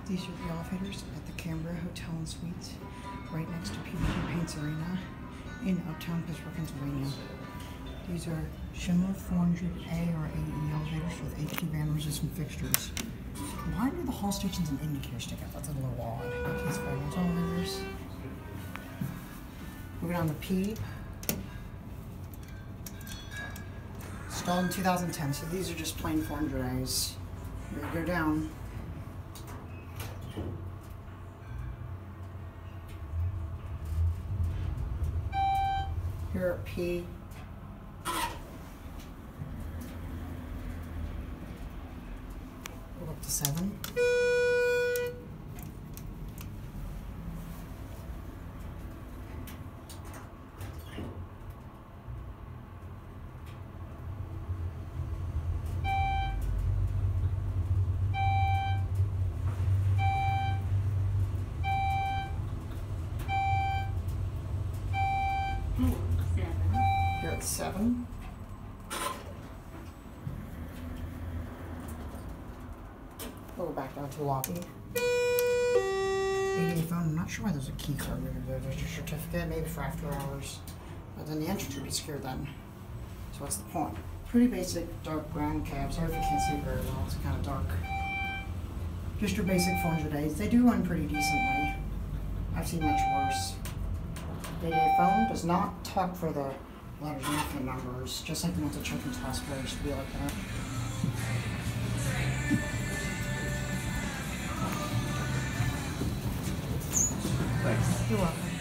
These are the elevators at the Cambria Hotel and Suites, right next to PPG Paints Arena in uptown Pittsburgh, Pennsylvania. These are Schindler 400A or AE elevators with HP band-resistant fixtures. Why do the hall stations and indicators stick out? That's a little odd. These fragrance elevators. Moving on to P. Installed in 2010, so these are just plain 400As. Here we go down. Here at P. Go up to 7. Here at 7. We'll go back down to lobby. 88 phone. I'm not sure why there's a key card reader there. There's your certificate, maybe for after hours. But then the entrance would be secure then. So what's the point? Pretty basic dark brown cab. Sorry if you can't see very well. It's kind of dark. Just your basic 400As. They do run pretty decently. I've seen much worse. 88 phone does not talk for the letters and phone numbers, just like the ones at Children's Hospital used to be like that. Thanks. You're welcome.